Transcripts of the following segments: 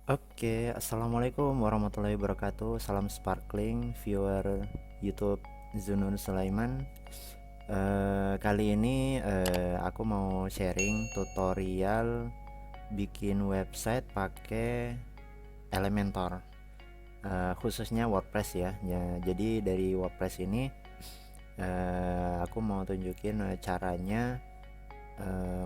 Oke, assalamualaikum warahmatullahi wabarakatuh. Salam sparkling viewer YouTube Zunun Sulaiman. Kali ini aku mau sharing tutorial bikin website pakai Elementor, khususnya WordPress ya. Jadi dari WordPress ini aku mau tunjukin caranya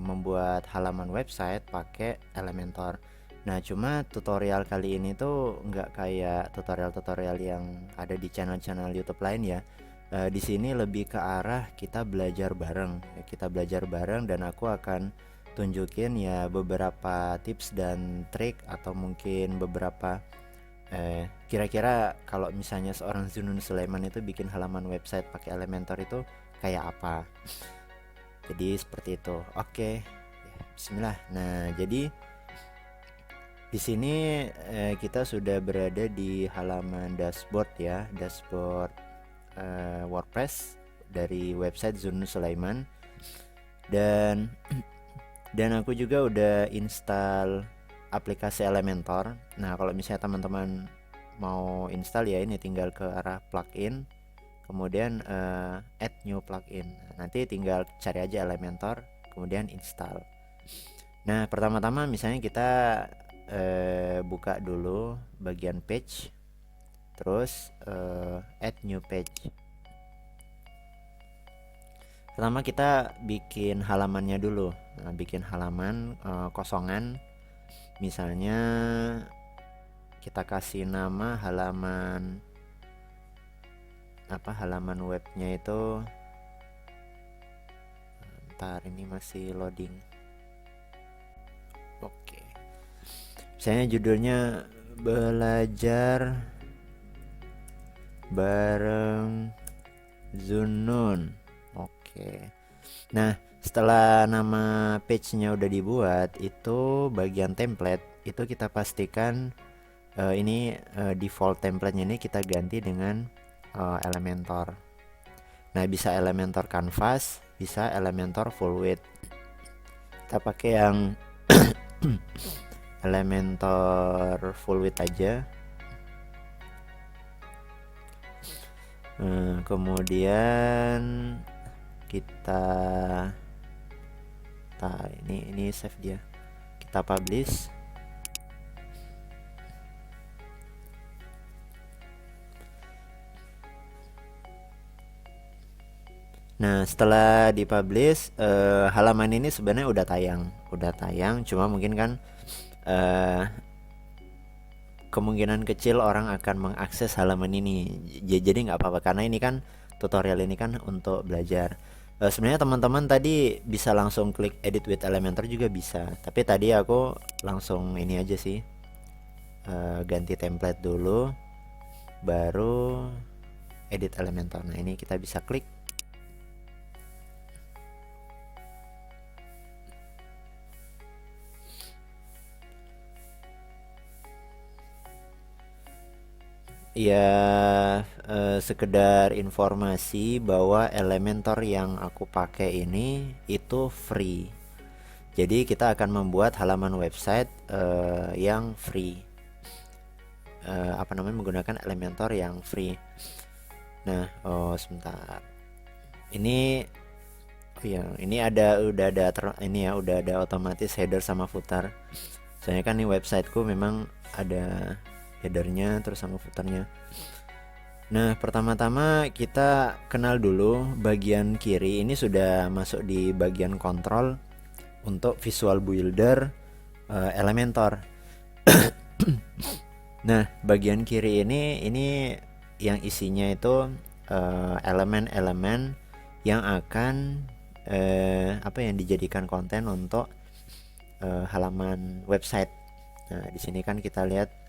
membuat halaman website pakai Elementor. Nah, cuma tutorial kali ini tuh nggak kayak tutorial-tutorial yang ada di channel-channel YouTube lain ya. Di sini lebih ke arah kita belajar bareng. Kita belajar bareng dan aku akan tunjukin ya beberapa tips dan trik atau mungkin beberapa kira-kira kalau misalnya seorang Zunun Sulaiman itu bikin halaman website pakai Elementor itu kayak apa. Jadi seperti itu. Oke. Bismillah. Nah, jadi di sini kita sudah berada di halaman dashboard ya, dashboard WordPress dari website Zunun Sulaiman. Dan aku juga udah install aplikasi Elementor. Nah, kalau misalnya teman-teman mau install ya ini tinggal ke arah plugin, kemudian add new plugin. Nanti tinggal cari aja Elementor, kemudian install. Nah, pertama-tama misalnya kita buka dulu bagian page, terus add new page. Pertama kita bikin halamannya dulu. Nah, bikin halaman kosongan. Misalnya kita kasih nama halaman halaman webnya itu. Ntar ini masih loading. Oke. Misalnya judulnya belajar bareng Zunun. Oke. Nah, setelah nama page-nya udah dibuat, itu bagian template itu kita pastikan ini default template-nya ini kita ganti dengan Elementor. Nah, bisa Elementor Canvas, bisa Elementor full width. Kita pakai yang Elementor full width aja. Kemudian kita ini save dia, kita publish. Nah, setelah dipublish halaman ini sebenarnya udah tayang, cuma mungkin kan kemungkinan kecil orang akan mengakses halaman ini. Jadi nggak apa-apa karena ini kan tutorial ini kan untuk belajar. Sebenarnya teman-teman tadi bisa langsung klik edit with Elementor juga bisa, tapi tadi aku langsung ini aja sih, ganti template dulu baru edit Elementor. Nah, ini kita bisa klik. Ya, sekedar informasi bahwa Elementor yang aku pakai ini itu free. Jadi kita akan membuat halaman website yang free. Menggunakan Elementor yang free. Nah, sebentar. Ini ini udah ada otomatis header sama footer. Soalnya kan nih websiteku memang ada headernya terus sama footernya. Nah, pertama-tama kita kenal dulu bagian kiri. Ini sudah masuk di bagian kontrol untuk visual builder Elementor. Nah, bagian kiri ini yang isinya itu elemen-elemen yang akan yang dijadikan konten untuk halaman website. Nah, di sini kan kita lihat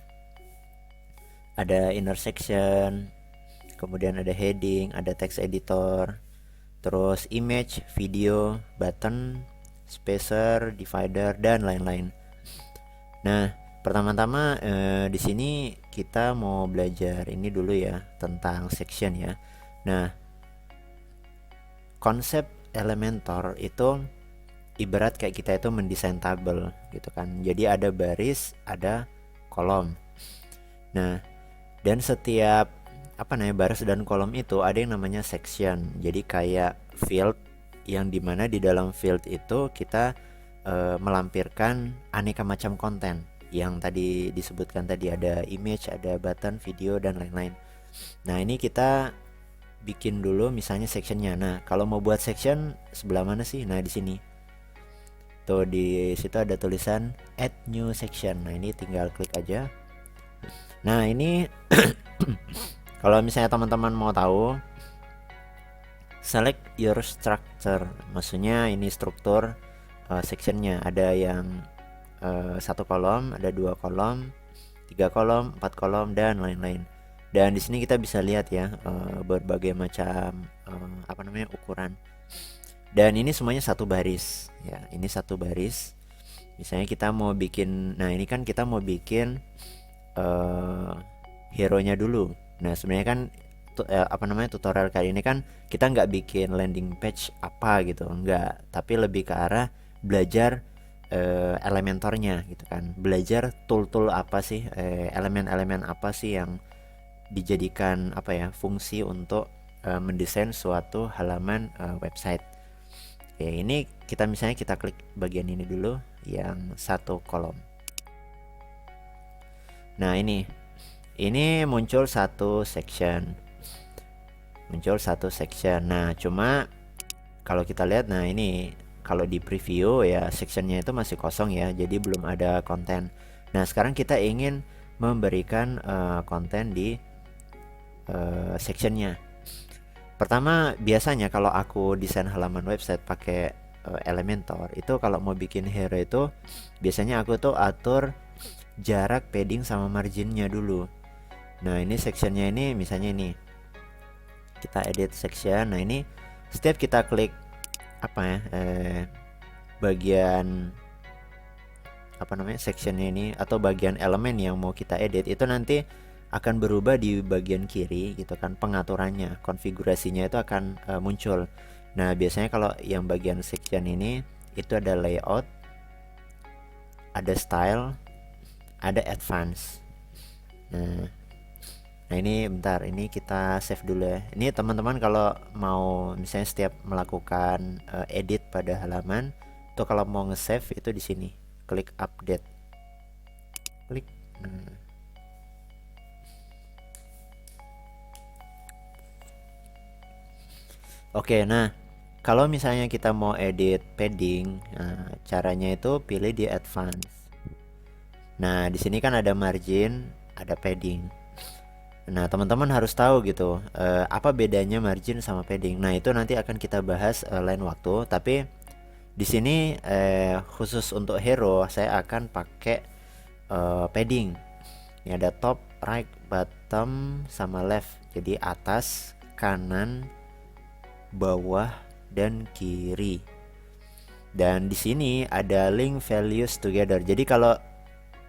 ada inner section, kemudian ada heading, ada text editor, terus image, video, button, spacer, divider, dan lain-lain. Nah, pertama-tama di sini kita mau belajar ini dulu ya tentang section ya. Nah, konsep Elementor itu ibarat kayak kita itu mendesain tabel gitu kan. Jadi ada baris, ada kolom. Nah, dan setiap baris dan kolom itu ada yang namanya section. Jadi kayak field yang dimana di dalam field itu kita melampirkan aneka macam konten yang tadi disebutkan tadi, ada image, ada button, video dan lain-lain. Nah, ini kita bikin dulu misalnya sectionnya. Nah, kalau mau buat section sebelah mana sih? Nah, di sini. Tuh, di situ ada tulisan add new section. Nah, ini tinggal klik aja. Nah, ini kalau misalnya teman-teman mau tahu, select your structure. Maksudnya ini struktur sectionnya. Ada yang 1 kolom, ada 2 kolom, 3 kolom, 4 kolom dan lain-lain. Dan di sini kita bisa lihat ya berbagai macam ukuran. Dan ini semuanya satu baris ya. Ini satu baris. Misalnya kita mau bikin, nah ini kan kita mau bikin hero-nya dulu. Nah, sebenarnya kan tutorial kali ini kan kita nggak bikin landing page apa gitu, enggak, tapi lebih ke arah belajar Elementornya gitu kan. Belajar tool-tool apa sih, elemen-elemen apa sih yang dijadikan fungsi untuk mendesain suatu halaman website. Oke, ini kita misalnya kita klik bagian ini dulu yang 1 kolom. Nah, ini muncul satu section. Nah, cuma kalau kita lihat, nah ini kalau di preview ya sectionnya itu masih kosong ya, jadi belum ada konten. Nah, sekarang kita ingin memberikan konten di sectionnya. Pertama, biasanya kalau aku desain halaman website pakai Elementor itu, kalau mau bikin hero itu biasanya aku tuh atur jarak padding sama marginnya dulu. Nah, ini sectionnya ini misalnya ini kita edit section. Nah, ini setiap kita klik bagian sectionnya ini atau bagian elemen yang mau kita edit itu nanti akan berubah di bagian kiri gitu kan, pengaturannya, konfigurasinya itu akan muncul. Nah, biasanya kalau yang bagian section ini itu ada layout, ada style, ada advance. Nah, ini bentar, ini kita save dulu ya. Ini teman-teman kalau mau misalnya setiap melakukan edit pada halaman tuh, kalau mau nge-save itu di sini, klik update. Klik. Oke, nah kalau misalnya kita mau edit padding, caranya itu pilih di advance. Nah, di sini kan ada margin, ada padding. Nah, teman-teman harus tahu gitu apa bedanya margin sama padding. Nah, itu nanti akan kita bahas lain waktu. Tapi di sini khusus untuk hero saya akan pakai padding. Ini ada top, right, bottom, sama left. Jadi atas, kanan, bawah dan kiri. Dan di sini ada link values together. Jadi kalau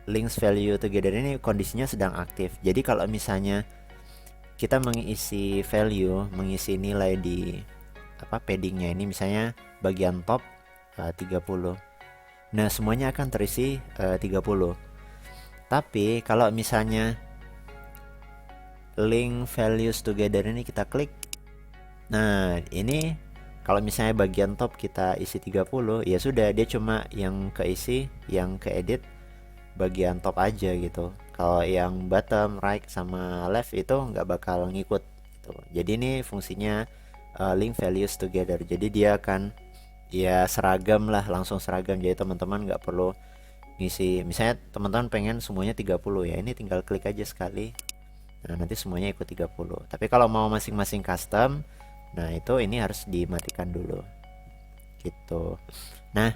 links value together ini kondisinya sedang aktif. Jadi kalau misalnya kita mengisi value, mengisi nilai di paddingnya ini, misalnya bagian top 30. Nah, semuanya akan terisi 30. Tapi kalau misalnya link values together ini kita klik, nah ini kalau misalnya bagian top kita isi 30, ya sudah, dia cuma yang keisi, yang keedit bagian top aja gitu. Kalau yang bottom, right, sama left itu nggak bakal ngikut gitu. Jadi ini fungsinya link values together. Jadi dia akan ya seragam lah, langsung seragam. Jadi teman-teman nggak perlu ngisi. Misalnya teman-teman pengen semuanya 30 ya, ini tinggal klik aja sekali. Nah, nanti semuanya ikut 30. Tapi kalau mau masing-masing custom, nah itu ini harus dimatikan dulu gitu. Nah,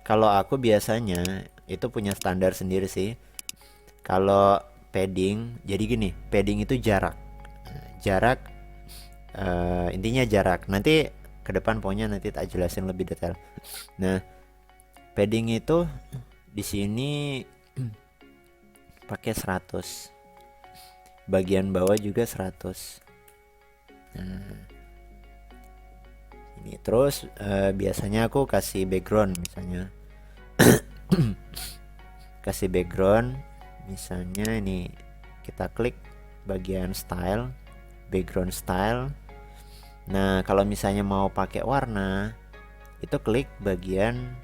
kalau aku biasanya itu punya standar sendiri sih. Kalau padding, jadi gini, padding itu jarak. Jarak intinya jarak. Nanti ke depan pokoknya nanti tak jelasin lebih detail. Nah, padding itu di sini pakai 100. Bagian bawah juga 100. Nah, ini terus biasanya aku kasih background misalnya kasih background. Misalnya ini kita klik bagian style, background style. Nah, kalau misalnya mau pakai warna, itu klik bagian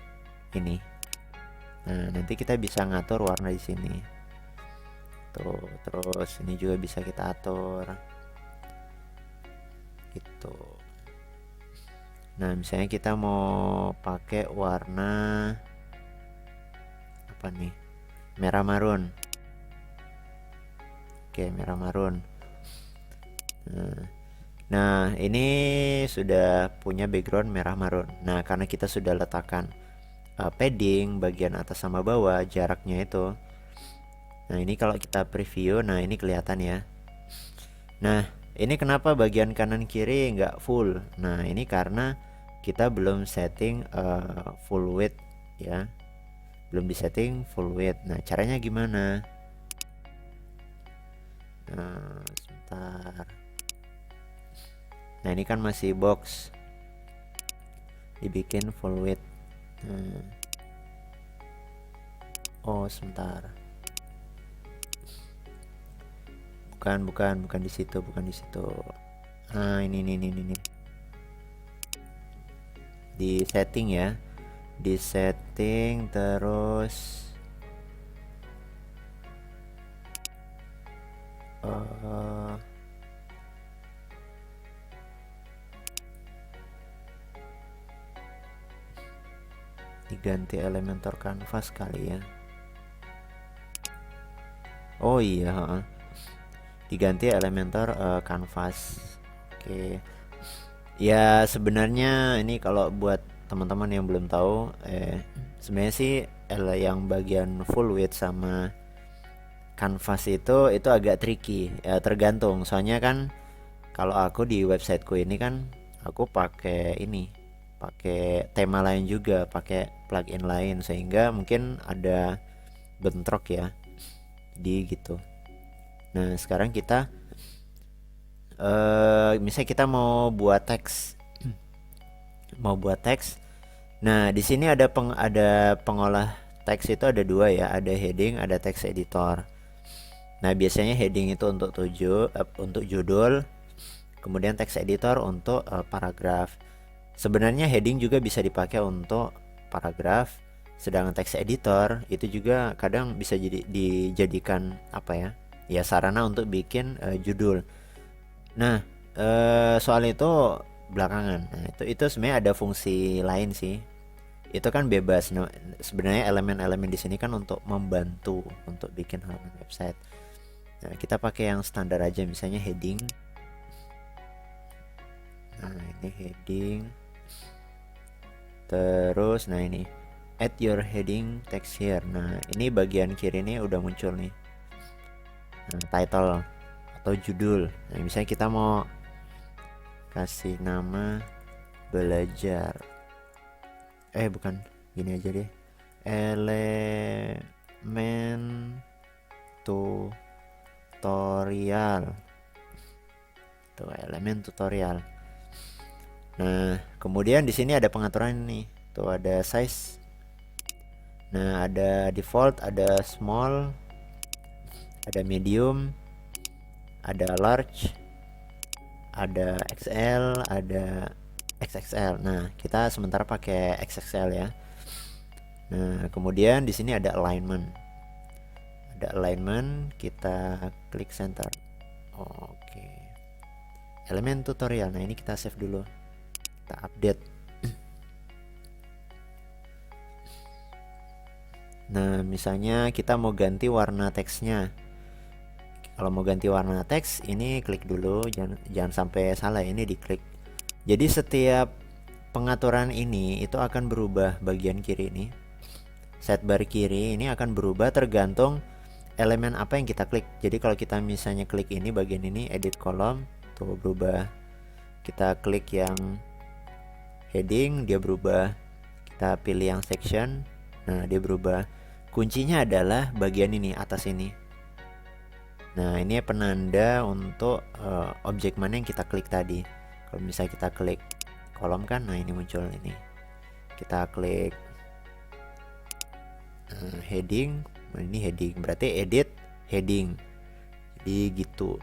ini. Nah, nanti kita bisa ngatur warna di sini. Tuh, terus ini juga bisa kita atur. Gitu. Nah, misalnya kita mau pakai warna apa nih? Merah marun. Oke, merah marun. Nah, ini sudah punya background merah marun. Nah, karena kita sudah letakkan padding bagian atas sama bawah, jaraknya itu. Nah, ini kalau kita preview, nah ini kelihatan ya. Nah, ini kenapa bagian kanan kiri nggak full? Nah, ini karena kita belum setting full width ya. Belum disetting full width. Nah, caranya gimana? Nah, sebentar. Nah, ini kan masih box. Dibikin full width. Oh, sebentar. Bukan di situ, bukan di situ. Nah, ini. Di setting ya. Di setting terus diganti Elementor Canvas kali ya. Oh iya, diganti Elementor Canvas. Oke. Ya sebenarnya ini kalau buat teman-teman yang belum tahu, sebenarnya sih yang bagian full width sama canvas itu agak tricky ya, tergantung. Soalnya kan kalau aku di websiteku ini kan aku pakai tema lain juga, pakai plugin lain, sehingga mungkin ada bentrok ya di gitu. Nah, sekarang kita misalnya kita mau buat teks. Nah, di sini ada pengolah teks itu ada dua ya, ada heading, ada text editor. Nah, biasanya heading itu untuk judul, kemudian text editor untuk paragraf. Sebenarnya heading juga bisa dipakai untuk paragraf, sedangkan text editor itu juga kadang bisa dijadikan apa ya? Ya sarana untuk bikin judul. Nah, soal itu belakangan. Nah, itu sebenarnya ada fungsi lain sih. Itu kan bebas. Nah, sebenarnya elemen-elemen di sini kan untuk membantu untuk bikin halaman website. Nah, kita pakai yang standar aja, misalnya heading. Nah, ini heading. Terus, nah ini add your heading text here. Nah, ini bagian kiri ini udah muncul nih. Nah, title atau judul. Nah, misalnya kita mau kasih nama belajar. Bukan, gini aja deh. Elemen tutorial. Tuh, elemen tutorial. Nah, kemudian di sini ada pengaturan nih. Tuh ada size. Nah, ada default, ada small, ada medium, ada large, ada XL, ada XXL. Nah, kita sementara pakai XXL ya. Nah, kemudian di sini ada alignment. Ada alignment, kita klik center. Oke. Elemen tutorial. Nah, ini kita save dulu. Kita update. Nah, misalnya kita mau ganti warna teksnya. Kalau mau ganti warna teks, ini klik dulu, jangan sampai salah, ini diklik. Jadi setiap pengaturan ini itu akan berubah bagian kiri ini. Sidebar kiri ini akan berubah tergantung elemen apa yang kita klik. Jadi kalau kita misalnya klik ini bagian ini edit kolom, tuh berubah. Kita klik yang heading, dia berubah. Kita pilih yang section, nah dia berubah. Kuncinya adalah bagian ini, atas ini. Nah, ini penanda untuk objek mana yang kita klik tadi. Kalau misalnya kita klik kolom kan, nah ini muncul ini. Kita klik heading, Nah, ini heading, berarti edit heading. Jadi gitu.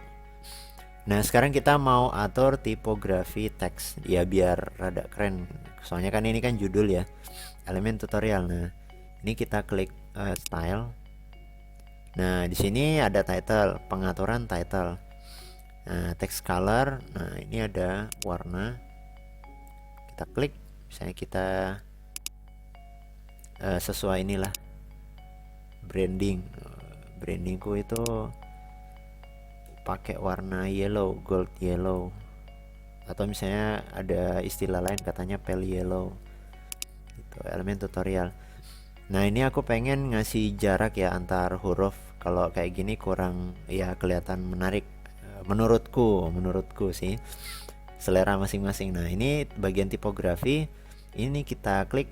Nah, sekarang kita mau atur tipografi teks ya biar rada keren. Soalnya kan ini kan judul ya, elemen tutorial. Nah, ini kita klik style. Nah, di sini ada title, pengaturan title. Nah, text color. Nah, ini ada warna. Kita klik, misalnya kita sesuai inilah branding. Brandingku itu pakai warna yellow, gold yellow, atau misalnya ada istilah lain katanya pale yellow. Itu elemen tutorial. Nah, ini aku pengen ngasih jarak ya antar huruf. Kalau kayak gini kurang ya kelihatan menarik. Menurutku sih selera masing-masing. Nah, ini bagian tipografi. Ini kita klik.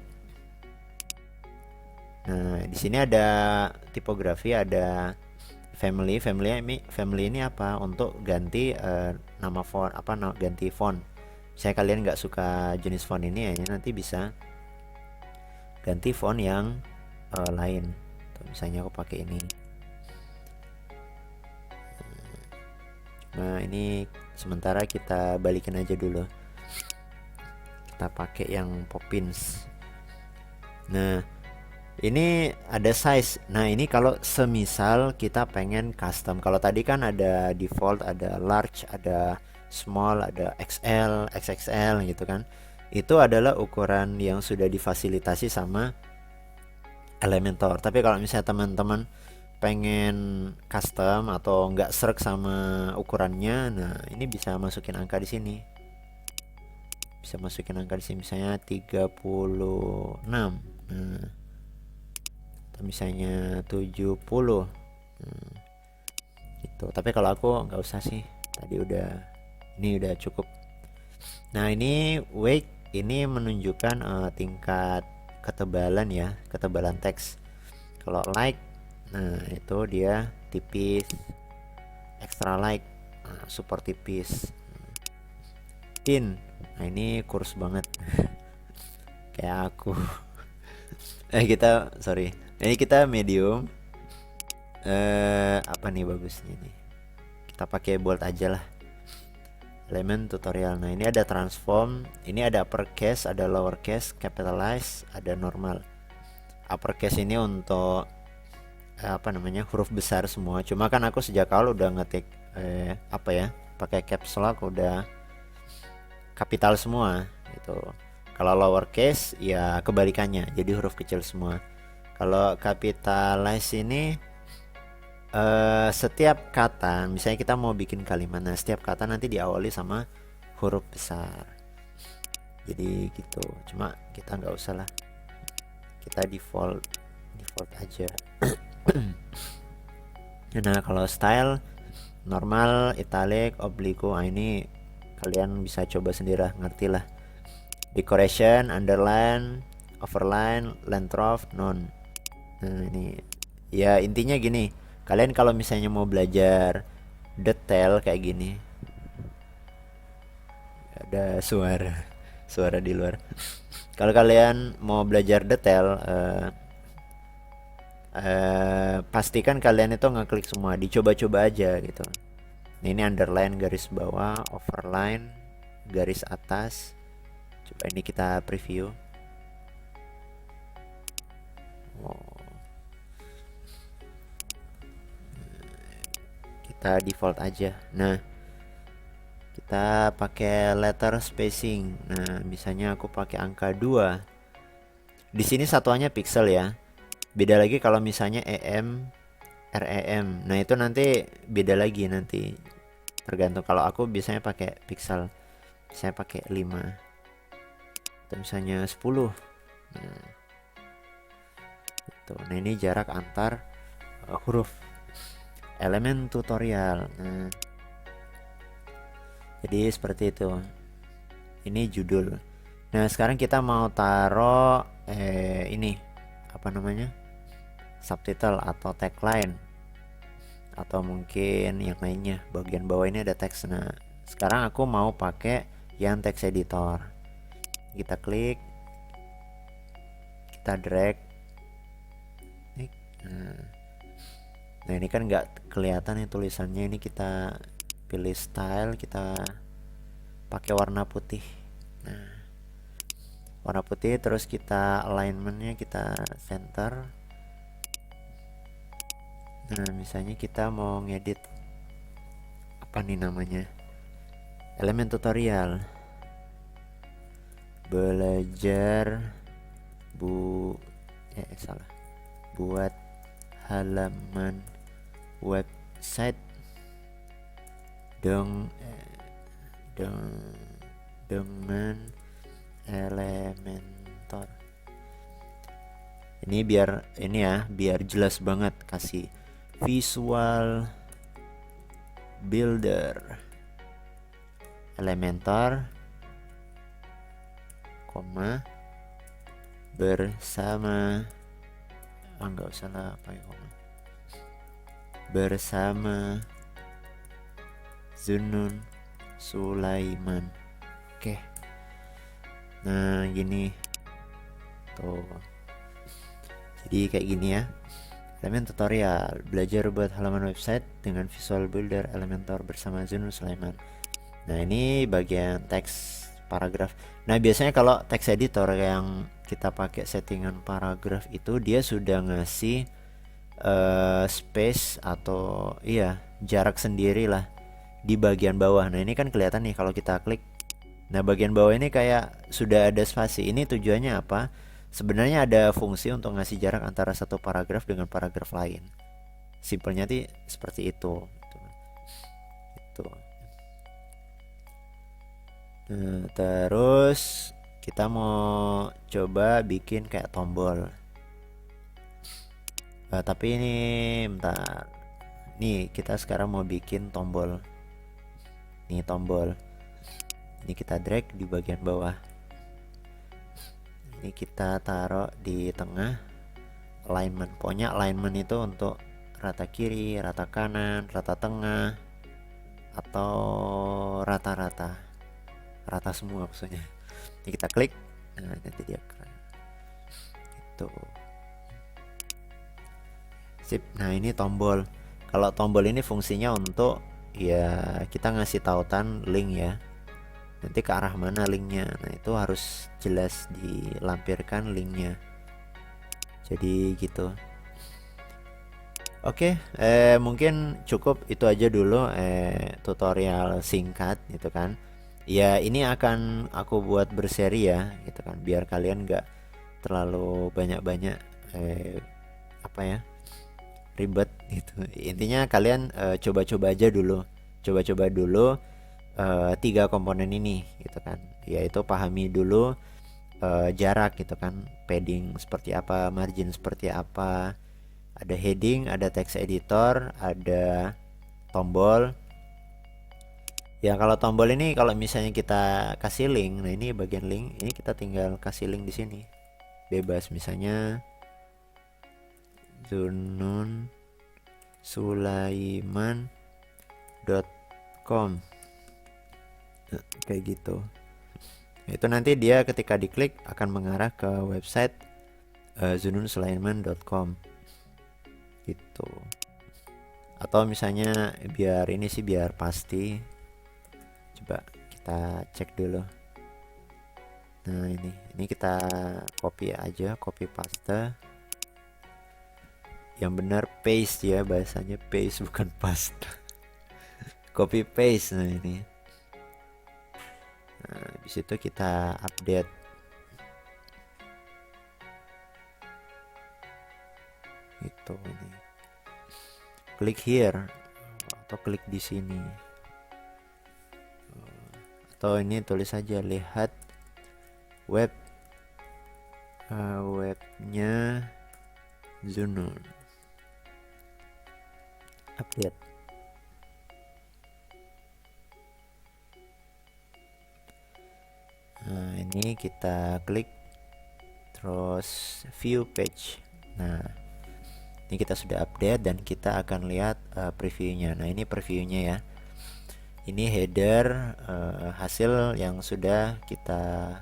Nah, di sini ada tipografi, ada family ini apa untuk ganti nama font apa ganti font. Saya kalian nggak suka jenis font ini ya, nanti bisa ganti font yang lain. Tuh, misalnya aku pakai ini. Nah, ini sementara kita balikin aja dulu. Kita pakai yang Poppins. Nah, ini ada size. Nah, ini kalau semisal kita pengen custom. Kalau tadi kan ada default, ada large, ada small, ada XL, XXL gitu kan. Itu adalah ukuran yang sudah difasilitasi sama Elementor. Tapi kalau misalnya teman-teman pengen custom atau nggak srek sama ukurannya, nah ini bisa masukin angka di sini. Bisa masukin angka di sini misalnya 36. Nah, atau misalnya 70. Gitu. Tapi kalau aku nggak usah sih. Tadi ini udah cukup. Nah, ini weight ini menunjukkan tingkat ketebalan ya, ketebalan teks. Kalau light, nah itu dia tipis, extra light, super tipis. Thin, nah ini kurus banget, kayak aku. Ini kita medium. Apa nih bagusnya nih? Kita pakai bold aja lah. Elemen tutorial. Nah, ini ada transform, ini ada uppercase, ada lowercase, capitalize, ada normal. Uppercase ini untuk huruf besar semua. Cuma kan aku sejak awal udah ngetik pakai caps lock, udah kapital semua gitu. Kalau lowercase ya kebalikannya, jadi huruf kecil semua. Kalau capitalize ini setiap kata, misalnya kita mau bikin kalimat, nah setiap kata nanti diawali sama huruf besar. Jadi gitu. Cuma kita nggak usah lah. Kita default aja. Nah, kalau style normal, italic, oblique, ini kalian bisa coba sendiri lah, ngerti lah. Decoration, underline, overline, length, none. Nah, ini ya intinya gini. Kalian kalau misalnya mau belajar detail kayak gini, ada suara di luar. Kalau kalian mau belajar detail, pastikan kalian itu ngeklik semua, dicoba-coba aja gitu. Nah, ini underline, garis bawah, overline, garis atas. Coba ini kita preview. Kita default aja. Nah, kita pakai letter spacing. Nah, misalnya aku pakai angka 2. Di sini satuannya pixel ya. Beda lagi kalau misalnya EM, REM. Nah, itu nanti beda lagi nanti. Tergantung, kalau aku biasanya pakai pixel. Saya pakai 5. Atau misalnya 10. Nah, itu. Nah, ini jarak antar huruf. Elemen tutorial. Nah, jadi seperti itu. Ini judul. Nah, sekarang kita mau taruh ini apa namanya? Subtitle atau tagline. Atau mungkin yang lainnya. Bagian bawah ini ada teks. Nah, sekarang aku mau pakai yang text editor. Kita klik. Kita drag. Nah, Nah ini kan nggak kelihatan nih tulisannya, ini kita pilih style, kita pakai warna putih. Nah warna putih, terus kita alignmentnya kita center. Nah misalnya kita mau ngedit apa nih namanya, elemen tutorial, belajar salah, buat halaman website dengan Elementor. Ini biar ini ya, biar jelas banget, kasih Visual Builder Elementor, koma bersama, nggak usah lah pakai koma, bersama Zunun Sulaiman. Oke. Nah gini tuh, jadi kayak gini ya, elemen tutorial, belajar buat halaman website dengan Visual Builder Elementor bersama Zunun Sulaiman. Nah ini bagian teks paragraf. Nah biasanya kalau teks editor yang kita pakai settingan paragraf itu, dia sudah ngasih space atau iya jarak sendiri lah di bagian bawah. Nah ini kan kelihatan nih kalau kita klik. Nah bagian bawah ini kayak sudah ada spasi. Ini tujuannya apa? Sebenarnya ada fungsi untuk ngasih jarak antara satu paragraf dengan paragraf lain. Simpelnya sih seperti itu. Itu. Nah, terus kita mau coba bikin kayak tombol. Tapi ini bentar. Nih kita sekarang mau bikin tombol. Nih tombol. Ini kita drag di bagian bawah. Ini kita taruh di tengah. Alignment. Pokoknya alignment itu untuk rata kiri, rata kanan, rata tengah, atau rata-rata. Rata semua maksudnya. Ini kita klik. Nah nanti dia itu. Sip. Nah ini tombol. Kalau tombol ini fungsinya untuk ya kita ngasih tautan link ya, nanti ke arah mana linknya. Nah itu harus jelas dilampirkan linknya, jadi gitu. Oke, mungkin cukup itu aja dulu tutorial singkat gitu kan. Ya ini akan aku buat berseri ya gitu kan, biar kalian nggak terlalu banyak-banyak apa ya, ribet gitu. Intinya kalian coba-coba aja dulu, coba-coba dulu 3 komponen ini gitu kan, yaitu pahami dulu jarak gitu kan, padding seperti apa, margin seperti apa, ada heading, ada text editor, ada tombol. Ya kalau tombol ini kalau misalnya kita kasih link, nah ini bagian link, ini kita tinggal kasih link di sini bebas, misalnya Zunun Sulaiman.com kayak gitu. Itu nanti dia ketika diklik akan mengarah ke website zununsulaiman.com gitu. Atau misalnya biar ini sih biar pasti, coba kita cek dulu. Nah ini kita copy aja, copy paste. Yang benar paste ya, bahasanya paste bukan paste. Copy paste. Nah ini. Nah, habis itu kita update. Itu ini. Klik here atau klik di sini. Atau ini tulis saja lihat webnya Zunun. Update. Nah ini kita klik terus view page. Nah ini kita sudah update dan kita akan lihat previewnya. Nah ini previewnya ya, ini header hasil yang sudah kita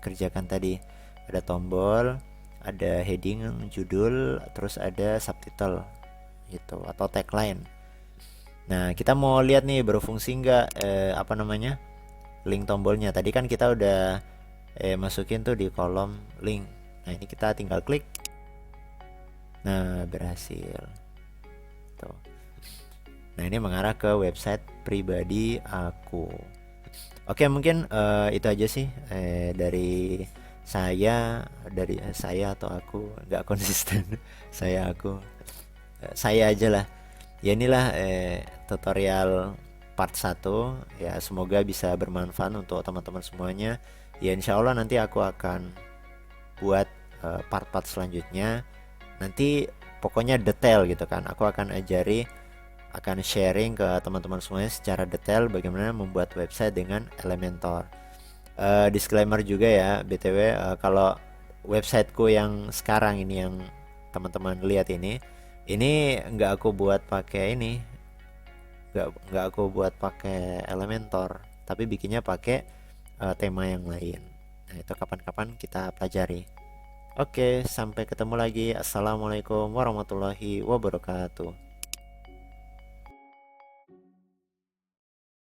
kerjakan tadi. Ada tombol, ada heading, judul, terus ada subtitle gitu, atau tagline. Nah, kita mau lihat nih berfungsi nggak link tombolnya. Tadi kan kita udah masukin tuh di kolom link. Nah, ini kita tinggal klik. Nah, berhasil. Tuh. Nah, ini mengarah ke website pribadi aku. Oke, mungkin itu aja sih dari saya atau aku nggak konsisten. Saya aja lah. Ya inilah tutorial part 1 ya, semoga bisa bermanfaat untuk teman-teman semuanya. Ya insya Allah nanti aku akan buat part-part selanjutnya. Nanti pokoknya detail gitu kan. Aku akan sharing ke teman-teman semuanya secara detail bagaimana membuat website dengan Elementor. Disclaimer juga ya, BTW, kalau websiteku yang sekarang ini yang teman-teman lihat ini nggak aku buat pakai nggak aku buat pakai Elementor, tapi bikinnya pakai tema yang lain. Nah, itu kapan-kapan kita pelajari. Oke, sampai ketemu lagi. Assalamualaikum warahmatullahi wabarakatuh.